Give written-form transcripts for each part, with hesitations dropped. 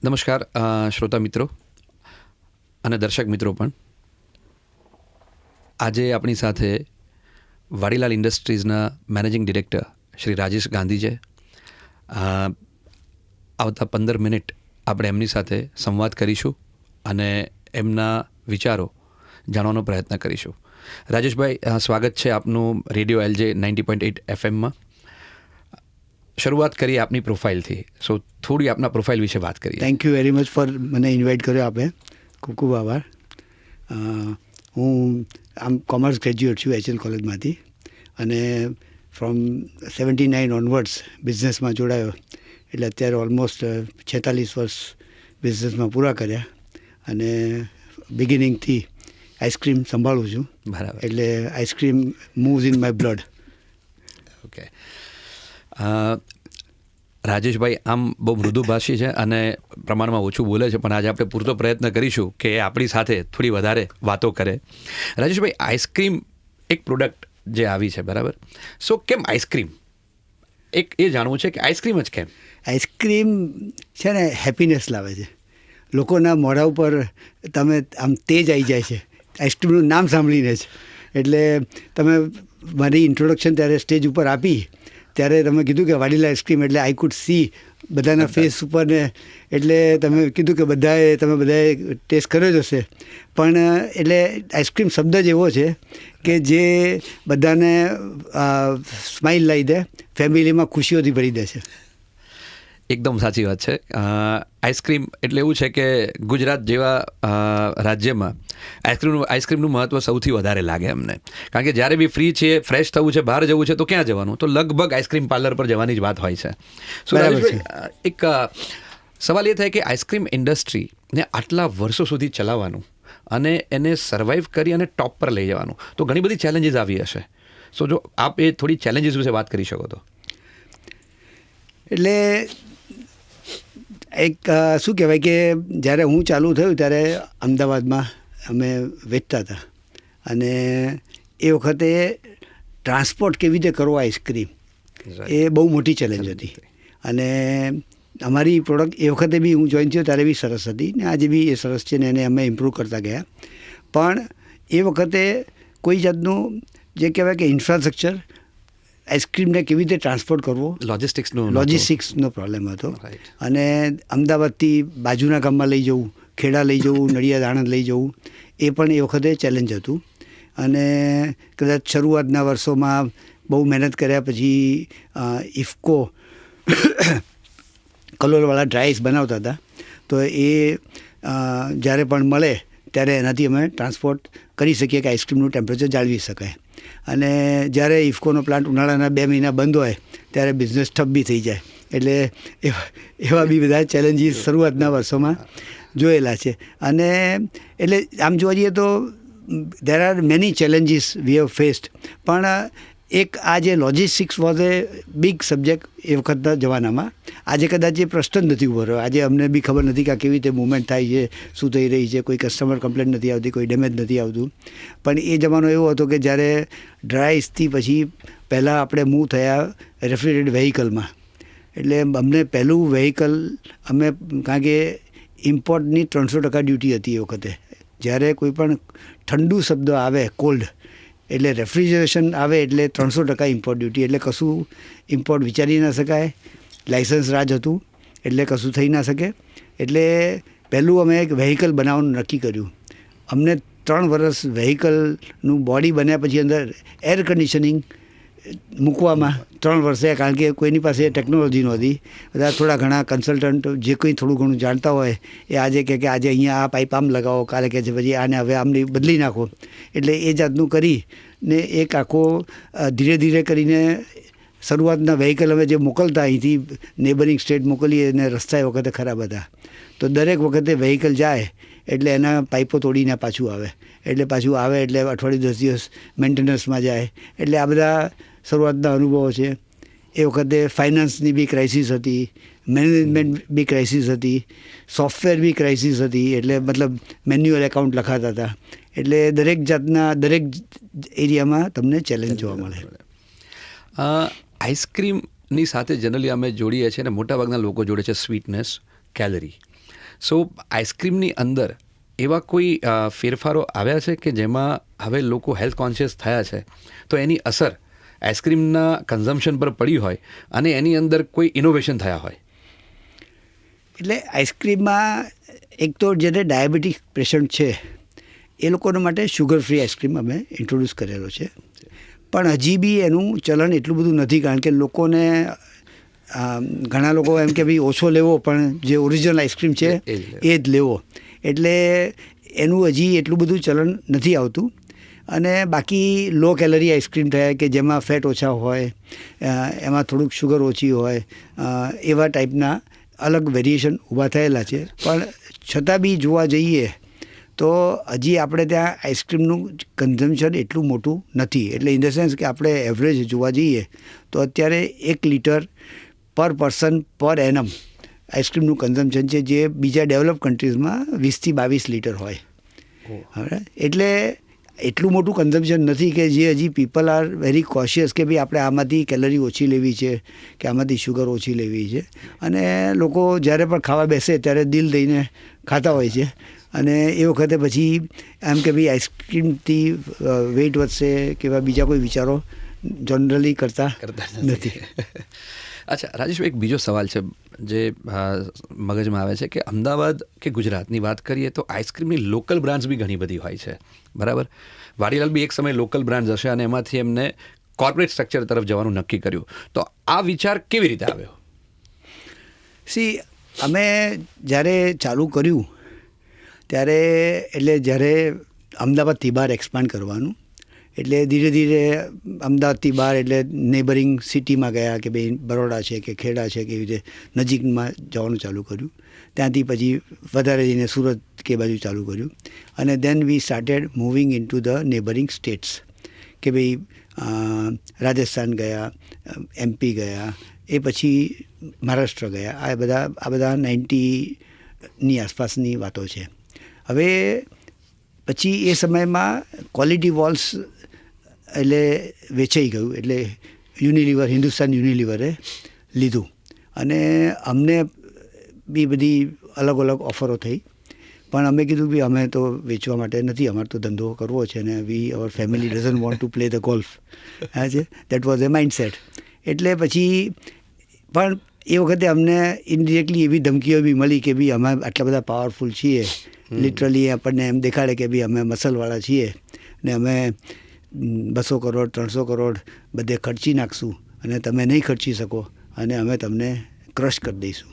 નમસ્કાર શ્રોતા મિત્રો અને દર્શક મિત્રો પણ. આજે આપણી સાથે વાડીલાલ ઇન્ડસ્ટ્રીઝના મેનેજિંગ ડિરેક્ટર શ્રી રાજેશ ગાંધી છે. આવતા 15 મિનિટ આપણે એમની સાથે સંવાદ કરીશું અને એમના વિચારો જાણવાનો પ્રયત્ન કરીશું. રાજેશભાઈ, સ્વાગત છે આપનું રેડિયો LJ 90.8 FMમાં. શરૂઆત કરીએ આપની પ્રોફાઇલથી. સો થોડી આપના પ્રોફાઇલ વિશે વાત કરીએ. Thank you very much for મને ઇન્વાઇટ કર્યો આપે. ખૂબ ખૂબ આભાર. હું આમ કોમર્સ ગ્રેજ્યુએટ છું HL કોલેજમાંથી અને ફ્રોમ 79 ઓનવર્ડ્સ બિઝનેસમાં જોડાયો. એટલે અત્યારે ઓલમોસ્ટ 46 વર્ષ બિઝનેસમાં પૂરા કર્યા અને બિગિનિંગથી આઈસ્ક્રીમ સંભાળું છું. બરાબર. એટલે ice cream moves in my blood. Okay. Rajeshbhai આમ બહુ મૃદુભાષી છે અને પ્રમાણમાં ઓછું બોલે છે, પણ આજે આપણે પૂરતો પ્રયત્ન કરીશું કે એ આપણી સાથે થોડી વધારે વાતો કરે. રાજેશભાઈ, આઈસ્ક્રીમ એક પ્રોડક્ટ જે આવી છે, બરાબર? સો કેમ આઈસ્ક્રીમ? એક એ જાણવું છે કે આઈસ્ક્રીમ જ કેમ? આઈસ્ક્રીમ છે ને હેપીનેસ લાવે છે. લોકોના મોઢા ઉપર તમે આમ તેજ આવી જાય છે આઈસ્ક્રીમનું નામ સાંભળીને જ. એટલે તમે મારી ઇન્ટ્રોડક્શન ત્યારે સ્ટેજ ઉપર આપી ત્યારે તમે કીધું કે વાડીલાલ આઈસ્ક્રીમ, એટલે આઈ કુડ સી બધાના ફેસ ઉપર ને, એટલે તમે કીધું કે તમે બધાએ ટેસ્ટ કર્યો જ હશે. પણ એટલે આઈસ્ક્રીમ શબ્દ જ એવો છે કે જે બધાને સ્માઇલ લાવી દે, ફેમિલીમાં ખુશીઓથી ભરી દે છે. એકદમ સાચી વાત છે. આઈસ્ક્રીમ એટલે એવું છે કે ગુજરાત જેવા રાજ્યમાં આઈસ્ક્રીમનું મહત્ત્વ સૌથી વધારે લાગે અમને. કારણ કે જ્યારે બી ફ્રી છે, ફ્રેશ થવું છે, બહાર જવું છે, તો ક્યાં જવાનું? તો લગભગ આઈસ્ક્રીમ પાર્લર પર જવાની જ વાત હોય છે. એક સવાલ એ થાય કે આઈસ્ક્રીમ ઇન્ડસ્ટ્રીને આટલા વર્ષો સુધી ચલાવવાનું અને એને સર્વાઈવ કરી અને ટોપ પર લઈ જવાનું, તો ઘણી બધી ચેલેન્જીસ આવી હશે. સો જો આપ એ થોડી ચેલેન્જીસ વિશે વાત કરી શકો તો. એટલે એક શું કહેવાય કે જ્યારે હું ચાલુ થયું ત્યારે અમદાવાદમાં અમે વેચતા હતા અને એ વખતે ટ્રાન્સપોર્ટ કેવી રીતે કરવો આઈસ્ક્રીમ, એ બહુ મોટી ચેલેન્જ હતી. અને અમારી પ્રોડક્ટ એ વખતે બી હું જોઈન થયો ત્યારે બી સરસ હતી ને આજે બી એ સરસ છે ને એને અમે ઇમ્પ્રૂવ કરતા ગયા. પણ એ વખતે કોઈ જાતનું જે કહેવાય કે ઇન્ફ્રાસ્ટ્રક્ચર, આઈસ્ક્રીમને કેવી રીતે ટ્રાન્સપોર્ટ કરવો, લોજિસ્ટિક્સનો પ્રોબ્લેમ હતો. અને અમદાવાદથી બાજુના ગામમાં લઈ જવું, ખેડા લઈ જવું, નડિયાદ આણંદ લઈ જવું, એ પણ એ વખતે ચેલેન્જ હતું. અને કદાચ શરૂઆતના વર્ષોમાં બહુ મહેનત કર્યા પછી ઇફકો કલોલવાળા ડ્રાઈસ બનાવતા હતા, તો એ જ્યારે પણ મળે ત્યારે એનાથી અમે ટ્રાન્સપોર્ટ કરી શકીએ કે આઈસ્ક્રીમનું ટેમ્પરેચર જાળવી શકાય. અને જ્યારે ઇફકોનો પ્લાન્ટ ઉનાળાના 2 મહિના બંધ હોય ત્યારે બિઝનેસ ઠપ બી થઈ જાય. એટલે એવા બી બધા ચેલેન્જીસ શરૂઆતના વર્ષોમાં જોયેલા છે. અને એટલે આમ જોવા જઈએ તો there are many challenges we have faced. પણ એક આ જે logistics was a big subject એ વખતના જમાનામાં. આજે કદાચ એ પ્રશ્ન જ નથી ઉભો રહ્યો. આજે અમને બી ખબર નથી કે આ કેવી રીતે મૂવમેન્ટ થાય છે, શું થઈ રહી છે, કોઈ કસ્ટમર કમ્પ્લેન્ટ નથી આવતી, કોઈ ડેમેજ નથી આવતું. પણ એ જમાનો એવો હતો કે જ્યારે ડ્રાઈસથી પછી પહેલાં આપણે મૂવ થયા રેફ્રિજરેટેડ વ્હીકલમાં. એટલે અમને પહેલું વ્હીકલ અમે, કારણ કે ઇમ્પોર્ટની 300% ડ્યુટી હતી એ વખતે. જ્યારે કોઈ પણ ઠંડુ શબ્દ આવે, કોલ્ડ, એટલે રેફ્રિજરેશન આવે એટલે 300% ઇમ્પોર્ટ ડ્યુટી, એટલે કશું ઇમ્પોર્ટ વિચારી ના શકાય. લાઇસન્સ રાજ હતું એટલે કશું થઈ ના શકે. એટલે પહેલું અમે એક વ્હીકલ બનાવવાનું નક્કી કર્યું. અમને 3 વર્ષ વ્હીકલનું બોડી બન્યા પછી અંદર એર કન્ડિશનિંગ મૂકવામાં 3 વર્ષે, કારણ કે કોઈની પાસે ટેકનોલોજી નહોતી. બધા થોડા ઘણા કન્સલ્ટન્ટ જે કંઈ થોડું ઘણું જાણતા હોય એ આજે કહે કે આજે અહીંયા આ પાઇપ આમ લગાવો, કાલે કહે છે પછી આને હવે આમની બદલી નાખો. એટલે એ જાતનું કરી ને એક આખો ધીરે ધીરે કરીને શરૂઆતના વ્હીકલ અમે જે મોકલતા અહીંથી નેબરિંગ સ્ટેટ મોકલીએ અને રસ્તા એ વખતે ખરાબ હતા, તો દરેક વખતે વ્હીકલ જાય એટલે એના પાઇપો તોડીને પાછું આવે. એટલે પાછું આવે એટલે અઠવાડિયું 10 દિવસ મેન્ટેનન્સમાં જાય. એટલે આ બધા શરૂઆતના અનુભવો છે. એ વખતે ફાઇનાન્સની બી ક્રાઇસિસ હતી, મેનેજમેન્ટ બી ક્રાઇસિસ હતી, સોફ્ટવેર બી ક્રાઇસિસ હતી. એટલે મતલબ મેન્યુઅલ એકાઉન્ટ લખાતા હતા. એટલે દરેક જાતના દરેક એરિયામાં તમને ચેલેન્જ જોવા મળે. આઈસ્ક્રીમની સાથે જનરલી અમે જોડીએ છીએ અને મોટાભાગના લોકો જોડે છે સ્વીટનેસ, કેલરી. સો આઈસ્ક્રીમની અંદર એવા કોઈ ફેરફારો આવ્યા છે કે જેમાં હવે લોકો હેલ્થ કોન્શિયસ થયા છે તો એની અસર આઈસ્ક્રીમના કન્ઝમ્પશન પર પડી હોય અને એની અંદર કોઈ ઇનોવેશન થયા હોય? એટલે આઈસ્ક્રીમમાં એક તો જેને ડાયાબિટીક પેશન્ટ છે એ લોકોના માટે શુગર ફ્રી આઈસ્ક્રીમ અમે ઇન્ટ્રોડ્યુસ કરેલો છે, પણ હજી બી એનું ચલણ એટલું બધું નથી, કારણ કે લોકોને ઘણા લોકો એમ કે ભાઈ ઓછો લેવો પણ જે ઓરિજિનલ આઈસ્ક્રીમ છે એ જ લેવો, એટલે એનું હજી એટલું બધું ચલણ નથી આવતું. અને બાકી લો કેલરી આઈસ્ક્રીમ થયા કે જેમાં ફેટ ઓછા હોય, એમાં થોડુંક શુગર ઓછી હોય, એવા ટાઈપના અલગ વેરિએશન ઊભા થયેલા છે. પણ છતાં બી જોવા જઈએ તો હજી આપણે ત્યાં આઈસ્ક્રીમનું કન્ઝમ્પશન એટલું મોટું નથી. એટલે ઇન ધ સેન્સ કે આપણે એવરેજ જોવા જઈએ તો અત્યારે 1 લીટર પર પર્સન પર એનમ આઈસ્ક્રીમનું કન્ઝમ્પશન છે, જે બીજા ડેવલપ કન્ટ્રીઝમાં 20 થી 22 લીટર હોય. હવે એટલે એટલું મોટું કન્ઝમ્પશન નથી કે જે હજી પીપલ આર વેરી કોશિયસ કે ભાઈ આપણે આમાંથી કેલરી ઓછી લેવી છે કે આમાંથી શુગર ઓછી લેવી છે. અને લોકો જ્યારે પણ ખાવા બેસે ત્યારે દિલ દઈને ખાતા હોય છે, અને એ વખતે પછી એમ કે ભાઈ આઈસ્ક્રીમથી વેઇટ વધશે કે બીજા કોઈ વિચારો જનરલી કરતા નથી. અચ્છા રાજેશભાઈ, એક બીજો સવાલ છે જે મગજમાં આવે છે કે અમદાવાદ કે ગુજરાતની વાત કરીએ તો આઈસ્ક્રીમની લોકલ બ્રાન્ડ્સ બી ઘણી બધી હોય છે, બરાબર? વાડીલાલ બી એક સમય લોકલ બ્રાન્ડ્સ હશે અને એમાંથી એમને કોર્પોરેટ સ્ટ્રક્ચર તરફ જવાનું નક્કી કર્યું. તો આ વિચાર કેવી રીતે આવ્યો? અમે જ્યારે ચાલુ કર્યું ત્યારે જ્યારે અમદાવાદથી બહાર એક્સપાન્ડ કરવાનું, એટલે ધીરે ધીરે અમદાવાદથી બહાર એટલે નેબરિંગ સિટીમાં ગયા કે ભાઈ બરોડા છે કે ખેડા છે કે એવી રીતે નજીકમાં જવાનું ચાલુ કર્યું. ત્યાંથી પછી વધારે જઈને સુરત કે બાજુ ચાલુ કર્યું, અને then we started moving into the neighbouring states કે ભાઈ રાજસ્થાન ગયા, MP ગયા, એ પછી મહારાષ્ટ્ર ગયા. આ બધા 90ની આસપાસની વાતો છે. હવે પછી એ સમયમાં ક્વોલિટી વોલ્સ એટલે વેચાઈ ગયું, એટલે યુનિલિવર, હિન્દુસ્તાન યુનિલિવરે લીધું, અને અમને બી બધી અલગ અલગ ઓફરો થઈ. પણ અમે કીધું કે અમે તો વેચવા માટે નથી, અમારે તો ધંધો કરવો છે, અને our family doesn't want to play the golf. હા છે, દેટ વોઝ એ માઇન્ડસેટ. એટલે પછી પણ એ વખતે અમને ઇનડિરેક્ટલી એવી ધમકીઓ બી મળી કે ભાઈ અમે આટલા બધા પાવરફુલ છીએ, લિટરલી આપણને એમ દેખાડે કે ભાઈ અમે મસલવાળા છીએ ને અમે 200 કરોડ 300 કરોડ બધે ખર્ચી નાખશું અને તમે નહીં ખર્ચી શકો અને અમે તમને ક્રશ કરી દઈશું.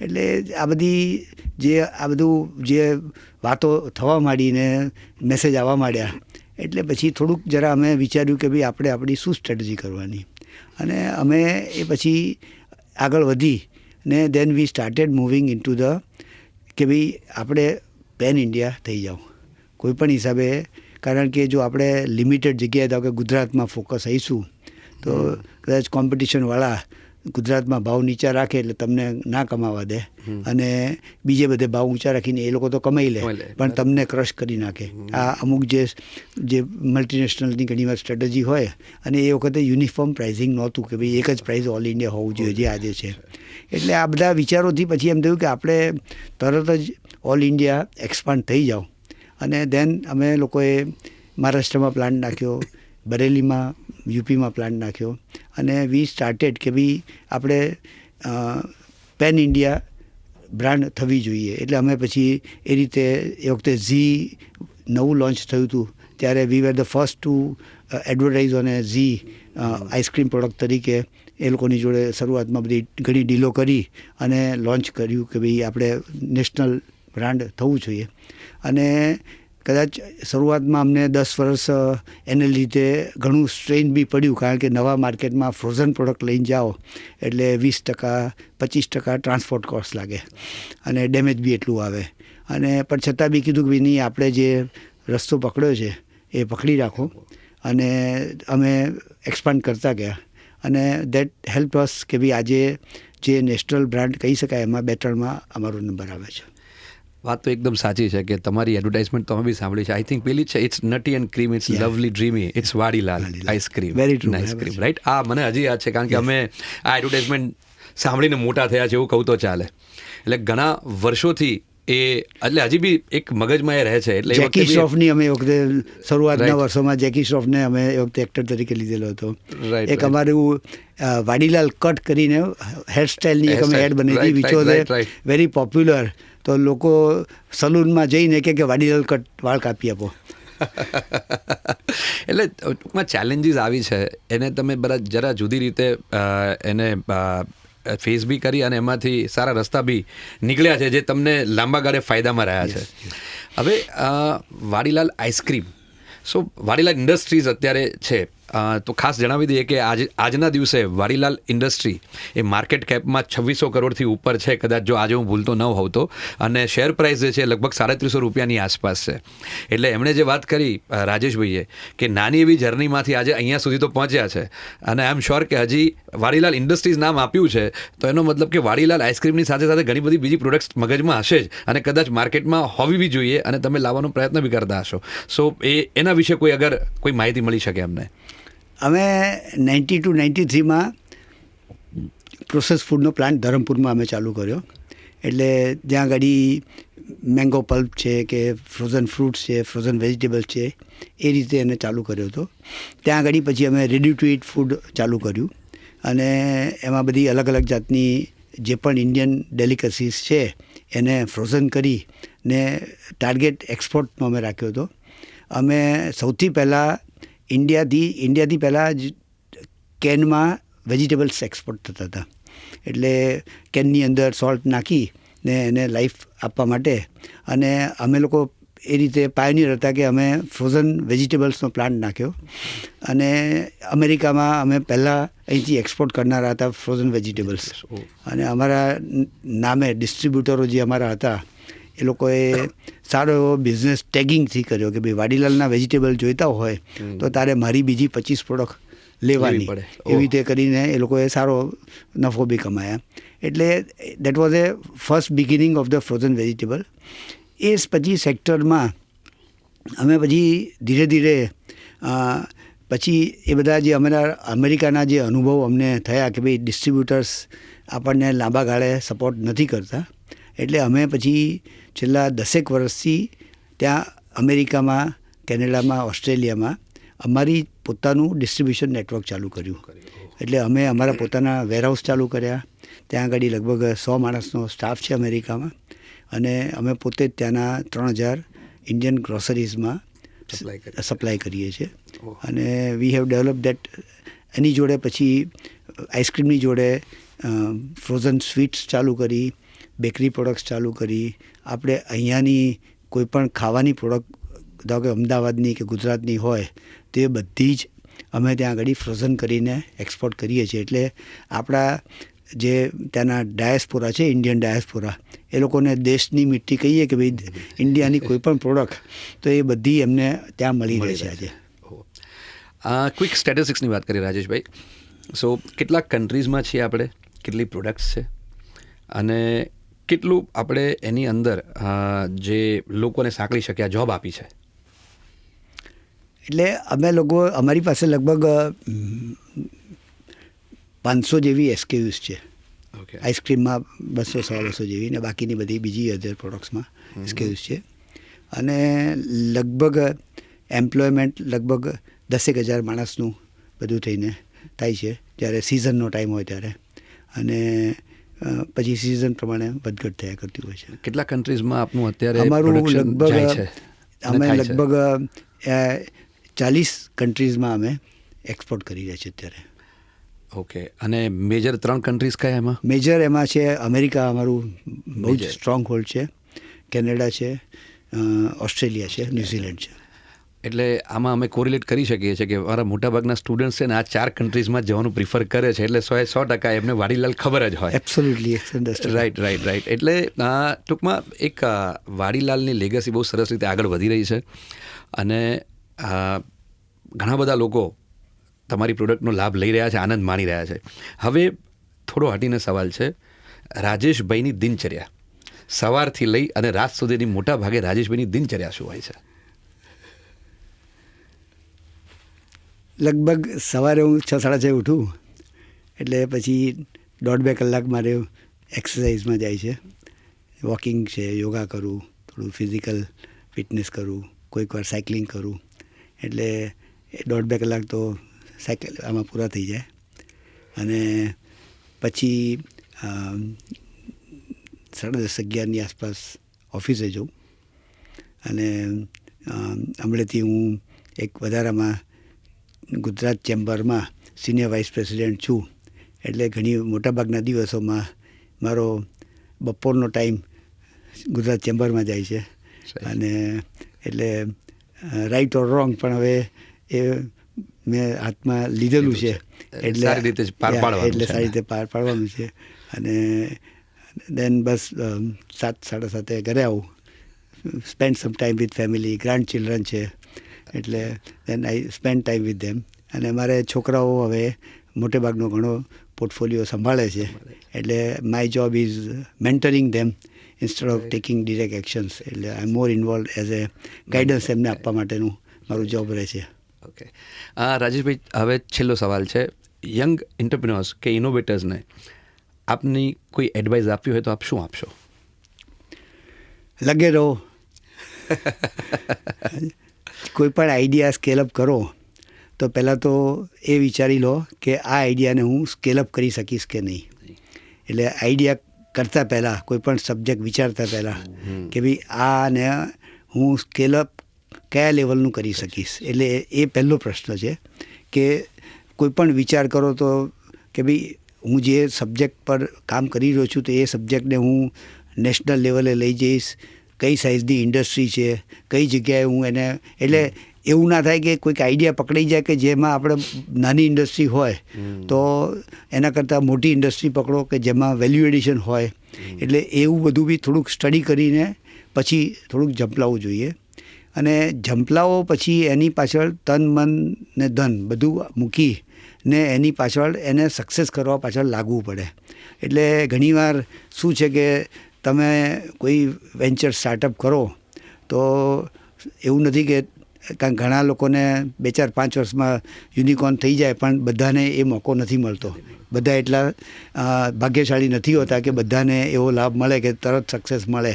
એટલે આ બધું જે વાતો થવા માંડીને મેસેજ આવવા માંડ્યા, એટલે પછી થોડુંક જરા અમે વિચાર્યું કે ભાઈ આપણે આપણી શું સ્ટ્રેટેજી કરવાની, અને અમે એ પછી આગળ વધી ને then we started moving into the કે ભાઈ આપણે પેન ઇન્ડિયા થઈ જાઓ કોઈપણ હિસાબે. કારણ કે જો આપણે લિમિટેડ જગ્યાએ ધારો કે ગુજરાતમાં ફોકસ આવીશું તો કદાચ કોમ્પિટિશનવાળા ગુજરાતમાં ભાવ નીચા રાખે એટલે તમને ના કમાવા દે, અને બીજે બધે ભાવ ઊંચા રાખીને એ લોકો તો કમાઈ લે પણ તમને ક્રશ કરી નાખે. આ અમુક જે મલ્ટીનેશનલની ઘણીવાર સ્ટ્રેટેજી હોય, અને એ વખતે યુનિફોર્મ પ્રાઇઝિંગ નહોતું કે ભાઈ એક જ પ્રાઇઝ ઓલ ઇન્ડિયા હોવું જોઈએ જે આજે છે. એટલે આ બધા વિચારોથી પછી એમ થયું કે આપણે તરત જ ઓલ ઇન્ડિયા એક્સપાન્ડ થઈ જાઓ. અને દેન અમે લોકોએ મહારાષ્ટ્રમાં પ્લાન્ટ નાખ્યો, બરેલીમાં યુપીમાં પ્લાન્ટ નાખ્યો, અને વી સ્ટાર્ટેડ કે ભાઈ આપણે પેન ઇન્ડિયા બ્રાન્ડ થવી જોઈએ. એટલે અમે પછી એ રીતે એ વખતે ઝી નવું લોન્ચ થયું હતું ત્યારે we were the first to advertise on a Zee ice cream product તરીકે એ લોકોની જોડે શરૂઆતમાં બધી ઘણી ડીલો કરી અને લોન્ચ કર્યું કે ભાઈ આપણે નેશનલ બ્રાન્ડ થવું જોઈએ. અને કદાચ શરૂઆતમાં અમને 10 વર્ષ એને લીધે ઘણું સ્ટ્રેઇન બી પડ્યું, કારણ કે નવા માર્કેટમાં ફ્રોઝન પ્રોડક્ટ લઈને જાઓ એટલે 20% 25% ટ્રાન્સપોર્ટ કોસ્ટ લાગે અને ડેમેજ બી એટલું આવે. અને પણ છતાં બી કીધું કે ભાઈ નહીં, આપણે જે રસ્તો પકડ્યો છે એ પકડી રાખો, અને અમે એક્સપાન્ડ કરતા ગયા, અને દેટ હેલ્પ અસ કે ભાઈ આજે જે નેશનલ બ્રાન્ડ કહી શકાય એમાં 2-3માં અમારો નંબર આવે છે. વાત તો એકદમ સાચી છે કે તમારી એડવર્ટાઇઝમેન્ટ તમે બી સાંભળી છે. આઈ થિંક પેલી છે, it's nutty and cream, it's lovely dreamy, it's Vadilal ice cream. Very true, ice cream, right? આ મને હજી યાદ છે કારણ કે અમે આ એડવર્ટાઇઝમેન્ટ સાંભળીને મોટા થયા છે એવું કહું તો ચાલે. એટલે ઘણા વર્ષોથી એ એટલે હજી બી એક મગજમાં એ રહે છે. એટલે જેકી શ્રોફની અમે એ વખતે શરૂઆતના વર્ષોમાં જેકી શ્રોફને અમે એ વખતે એક્ટર તરીકે લીધેલો હતો. એક અમારું વાડીલાલ કટ કરીને હેરસ્ટાઈલની એક અમે એડ બની હતી વિચ વોઝ વેરી પોપ્યુલર. તો લોકો સલૂનમાં જઈને કે વાડીલાલ કટ વાળ કાપી આપો. એટલે ટૂંકમાં ચેલેન્જીસ આવી છે એને તમે જરા જુદી રીતે એને ફેસ બી કરી અને એમાંથી સારા રસ્તા બી નીકળ્યા છે જે તમને લાંબા ગાળે ફાયદામાં રહ્યા છે. હવે વાડીલાલ આઈસ્ક્રીમ, સો વાડીલાલ ઇન્ડસ્ટ્રીઝ અત્યારે છે, તો ખાસ જણાવી દઈએ કે આજના દિવસે વાડીલાલ ઇન્ડસ્ટ્રી એ માર્કેટ કેપમાં 2600 કરોડથી ઉપર છે કદાચ, જો આજે હું ભૂલતો ન હોઉં તો, અને શેર પ્રાઇસ જે છે લગભગ 350 રૂપિયાની આસપાસ છે. એટલે એમણે જે વાત કરી રાજેશભાઈએ કે નાની એવી જર્નીમાંથી આજે અહીંયા સુધી તો પહોંચ્યા છે, અને આઈ એમ શ્યોર કે હજી વાડીલાલ ઇન્ડસ્ટ્રીઝ નામ આપ્યું છે તો એનો મતલબ કે વાડીલાલ આઈસ્ક્રીમની સાથે સાથે ઘણી બધી બીજી પ્રોડક્ટ્સ મગજમાં હશે જ, અને કદાચ માર્કેટમાં હોવી બી જોઈએ અને તમે લાવવાનો પ્રયત્ન બી કરતા હશો. સો એના વિશે કોઈ માહિતી મળી શકે અમને? અમે 92-93માં પ્રોસેસ ફૂડનો પ્લાન્ટ ધરમપુરમાં અમે ચાલુ કર્યો. એટલે જ્યાં આગળ મેંગો પલ્પ છે કે ફ્રોઝન ફ્રૂટ્સ છે, ફ્રોઝન વેજીટેબલ્સ છે, એ રીતે એને ચાલુ કર્યો હતો. ત્યાં આગળ પછી અમે રેડી ટુ ઇટ ફૂડ ચાલુ કર્યું, અને એમાં બધી અલગ અલગ જાતની જે પણ ઇન્ડિયન ડેલિકસીસ છે એને ફ્રોઝન કરી ને ટાર્ગેટ એક્સપોર્ટનો અમે રાખ્યો હતો. અમે સૌથી પહેલાં ઇન્ડિયાથી પહેલાં જ કેનમાં વેજીટેબલ્સ એક્સપોર્ટ થતા હતા. એટલે કેનની અંદર સોલ્ટ નાખી ને એને લાઈફ આપવા માટે, અને અમે લોકો એ રીતે પાયોનિયર હતા કે અમે ફ્રોઝન વેજીટેબલ્સનો પ્લાન્ટ નાખ્યો, અને અમેરિકામાં અમે પહેલાં અહીંથી એક્સપોર્ટ કરનારા હતા ફ્રોઝન વેજીટેબલ્સ. અને અમારા નામે ડિસ્ટ્રીબ્યુટરો જે અમારા હતા એ લોકોએ સારો એવો બિઝનેસ ટેગિંગથી કર્યો કે ભાઈ વાડીલાલના વેજીટેબલ જોઈતા હોય તો તારે મારી બીજી 25 પ્રોડક્ટ લેવાની, એવી રીતે કરીને એ લોકોએ સારો નફો બી કમાયા. એટલે that was a first beginning of the frozen vegetable. એ પછી સેક્ટરમાં અમે પછી ધીરે ધીરે પછી એ બધા જે અમારા અમેરિકાના જે અનુભવ અમને થયા કે ભાઈ ડિસ્ટ્રીબ્યુટર્સ આપણને લાંબા ગાળે સપોર્ટ નથી કરતા, એટલે અમે પછી છેલ્લા 10 વર્ષથી ત્યાં અમેરિકામાં, કેનેડામાં, ઓસ્ટ્રેલિયામાં અમારી પોતાનું ડિસ્ટ્રીબ્યુશન નેટવર્ક ચાલુ કર્યું. એટલે અમે અમારા પોતાના વેરહાઉસ ચાલુ કર્યા. ત્યાં આગળ લગભગ 100 માણસનો સ્ટાફ છે અમેરિકામાં, અને અમે પોતે જ ત્યાંના 3000 ઇન્ડિયન ગ્રોસરીઝમાં સપ્લાય કરીએ છીએ. અને વી હેવ ડેવલપ દેટ. એની જોડે પછી આઈસ્ક્રીમની જોડે ફ્રોઝન સ્વીટ્સ ચાલુ કરી, બેકરી પ્રોડક્ટ્સ ચાલુ કરી. આપણે અહીંયાની કોઈ પણ ખાવાની પ્રોડક્ટ ધારો કે અમદાવાદની કે ગુજરાતની હોય તો એ બધી જ અમે ત્યાં આગળ ફ્રોઝન કરીને એક્સપોર્ટ કરીએ છીએ. એટલે આપણા જે ત્યાંના ડાયસ્પોરા છે, ઇન્ડિયન ડાયસ્પોરા, એ લોકોને દેશની મીઠી કહીએ કે ભાઈ ઇન્ડિયાની કોઈ પણ પ્રોડક્ટ તો એ બધી એમને ત્યાં મળી રહે છે આજે. ક્વિક સ્ટેટિસ્ટિક્સની વાત કરીએ રાજેશભાઈ. સો કેટલા કન્ટ્રીઝમાં છીએ આપણે, કેટલી પ્રોડક્ટ્સ છે, અને કેટલું આપણે એની અંદર જે લોકોને સાંકળી શક્યા, જોબ આપી છે? એટલે અમે લોકો, અમારી પાસે લગભગ 500 જેવી એસકેયુઝ છે. આઈસ્ક્રીમમાં 200-250 જેવી, ને બાકીની બધી બીજી અધર પ્રોડક્ટ્સમાં એસકેયુઝ છે. અને લગભગ એમ્પ્લોયમેન્ટ લગભગ 10,000 માણસનું બધું થઈને થાય છે જ્યારે સિઝનનો ટાઈમ હોય ત્યારે, અને પછી સિઝન પ્રમાણે વધઘટ થયા કરતી હોય છે. કેટલા કન્ટ્રીઝમાં આપનું અત્યારે અમારું લગભગ અમે લગભગ 40 કન્ટ્રીઝમાં અમે એક્સપોર્ટ કરી રહ્યા છીએ અત્યારે. ઓકે. અને મેજર 3 કન્ટ્રીઝ કયા એમાં? મેજર એમાં છે અમેરિકા, અમારું બહુ જ સ્ટ્રોંગ હોલ્ડ છે. કેનેડા છે, ઓસ્ટ્રેલિયા છે, ન્યૂઝીલેન્ડ છે. એટલે આમાં અમે કોરિલેટ કરી શકીએ છીએ કે અમારા મોટાભાગના સ્ટુડન્ટ્સ છે ને આ 4 કન્ટ્રીઝમાં જવાનું પ્રિફર કરે છે, એટલે 100% એમને વાડીલાલ ખબર જ હોય. એબ્સોલ્યુટલી. રાઈટ. એટલે ટૂંકમાં એક વાડીલાલની લેગસી બહુ સરસ રીતે આગળ વધી રહી છે, અને ઘણા બધા લોકો તમારી પ્રોડક્ટનો લાભ લઈ રહ્યા છે, આનંદ માણી રહ્યા છે. હવે થોડો હટીને સવાલ છે, રાજેશભાઈની દિનચર્યા સવારથી લઈ અને રાત સુધીની મોટા ભાગે રાજેશભાઈની દિનચર્યા શું હોય છે? લગભગ સવારે હું 6-6:30 ઉઠું, એટલે પછી 1.5-2 કલાક મારે એક્સરસાઇઝમાં જાય છે. વોકિંગ છે, યોગા કરું, થોડું ફિઝિકલ ફિટનેસ કરું, કોઈક વાર સાયકલિંગ કરું, એટલે 1.5-2 કલાક તો સાયકલ આમાં પૂરા થઈ જાય. અને પછી 10:30-11ની આસપાસ ઓફિસે જાઉં. અને હમણાંથી હું એક વધારામાં ગુજરાત ચેમ્બરમાં સિનિયર વાઇસ પ્રેસિડેન્ટ છું. એટલે ઘણી મોટાભાગના દિવસોમાં મારો બપોરનો ટાઈમ ગુજરાત ચેમ્બરમાં જાય છે. અને એટલે રાઈટ ઓર રોંગ પણ હવે એ મેં હાથમાં લીધેલું છે. એટલે સારી રીતે પાર પાડવાનું એટલે છે. સારી રીતે પાર પાડવાનું છે. અને દેન બસ 7-7:30 ઘરે આવું, spend some time with family, grand children છે, એટલે દેન આઈ સ્પેન્ડ ટાઈમ વિથ ધેમ. અને મારે છોકરાઓ હવે મોટે ભાગનો ઘણો પોર્ટફોલિયો સંભાળે છે. એટલે my job is mentoring them instead of taking direct actions. એટલે આઈ એમ મોર ઇન્વોલ્વ એઝ એ ગાઈડન્સ એમને આપવા માટેનું મારું જોબ રહે છે. ઓકે, રાજેશભાઈ, હવે છેલ્લો સવાલ છે. યંગ એન્ટરપ્રિન્યોર્સ કે ઇનોવેટર્સને આપની કોઈ એડવાઇસ આપવી હોય તો આપ શું આપશો? લગે રહો. કોઈ પણ આઈડિયા સ્કેલઅપ કરો તો પહેલાં તો એ વિચારી લો કે આ આઈડિયાને હું સ્કેલઅપ કરી શકીશ કે નહીં. એટલે આઈડિયા કરતાં પહેલાં, કોઈ પણ સબ્જેક્ટ વિચારતા પહેલાં કે ભાઈ આને હું સ્કેલઅપ કયા લેવલનું કરી શકીશ. એટલે એ પહેલો પ્રશ્ન છે કે કોઈ પણ વિચાર કરો તો કે ભાઈ હું જે સબ્જેક્ટ પર કામ કરી રહ્યો છું તો એ સબ્જેક્ટને હું નેશનલ લેવલે લઈ જઈશ, કઈ સાઇઝની ઇન્ડસ્ટ્રી છે, કઈ જગ્યાએ હું એને, એટલે એવું ના થાય કે કોઈક આઈડિયા પકડાઈ જાય કે જેમાં આપણે નાની ઇન્ડસ્ટ્રી હોય તો એના કરતાં મોટી ઇન્ડસ્ટ્રી પકડો કે જેમાં વેલ્યુ એડિશન હોય. એટલે એવું બધું બી થોડુંક સ્ટડી કરીને પછી થોડુંક ઝંપલાવવું જોઈએ. અને ઝંપલાવો પછી એની પાછળ તન મન ને ધન બધું મૂકી ને એની પાછળ એને સક્સેસ કરવા પાછળ લાગવું પડે. એટલે ઘણીવાર શું છે કે તમે કોઈ વેન્ચર સ્ટાર્ટઅપ કરો તો એવું નથી કે કારણ ઘણા લોકોને 2-4-5 વર્ષમાં યુનિકોર્ન થઈ જાય, પણ બધાને એ મોકો નથી મળતો. બધા એટલા ભાગ્યશાળી નથી હોતા કે બધાને એવો લાભ મળે કે તરત સક્સેસ મળે.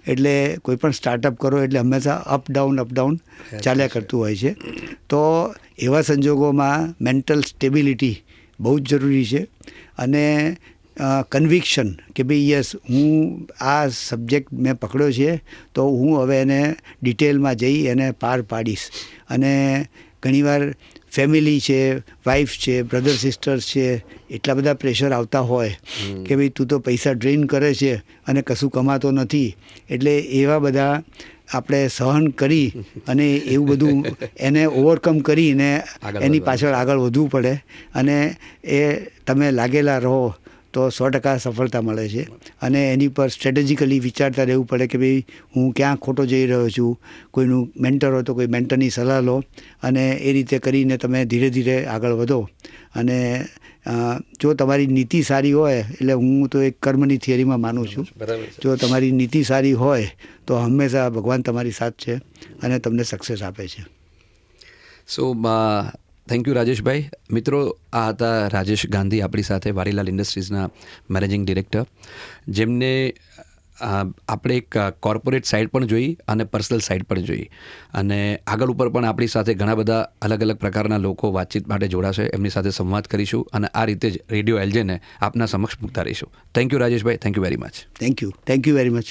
એટલે કોઈ પણ સ્ટાર્ટઅપ કરો એટલે હંમેશા અપ ડાઉન ચાલ્યા કરતું હોય છે. તો એવા સંજોગોમાં મેન્ટલ સ્ટેબિલિટી બહુ જ જરૂરી છે. અને કન્વિક્શન કે ભાઈ યસ, હું આ સબ્જેક્ટ મેં પકડ્યો છે તો હું હવે એને ડિટેલમાં જઈ એને પાર પાડીશ. અને ઘણીવાર ફેમિલી છે, વાઈફ છે, બ્રધર સિસ્ટર્સ છે, એટલા બધા પ્રેશર આવતા હોય કે ભાઈ તું તો પૈસા ડ્રેન કરે છે અને કશું કમાતો નથી. એટલે એવા બધા આપણે સહન કરી અને એવું બધું એને ઓવરકમ કરીને એની પાછળ આગળ વધવું પડે. અને એ તમે લાગેલા રહો તો 100% સફળતા મળે છે. અને એની પર સ્ટ્રેટેજિકલી વિચારતા રહેવું પડે કે ભાઈ હું ક્યાં ખોટો જઈ રહ્યો છું. કોઈનું મેન્ટર હોય તો કોઈ મેન્ટરની સલાહ લો અને એ રીતે કરીને તમે ધીરે ધીરે આગળ વધો. અને જો તમારી નીતિ સારી હોય, એટલે હું તો એક કર્મની થિયરીમાં માનું છું, જો તમારી નીતિ સારી હોય તો હંમેશા ભગવાન તમારી સાથ છે અને તમને સક્સેસ આપે છે. So thank you Rajeshbhai. મિત્રો, આ હતા રાજેશ ગાંધી આપણી સાથે, વારીલાલ ઇન્ડસ્ટ્રીઝના મેનેજિંગ ડિરેક્ટર, જેમને આપણે એક કોર્પોરેટ સાઇડ પણ જોઈ અને પર્સનલ સાઇડ પણ જોઈ. અને આગળ ઉપર પણ આપણી સાથે ઘણા બધા અલગ અલગ પ્રકારના લોકો વાતચીત માટે જોડાશે. એમની સાથે સંવાદ કરીશું અને આ રીતે જ રેડિયો એલજેને આપના સમક્ષ મૂકતા રહીશું. Thank you Rajeshbhai. Thank you very much. Thank you very much.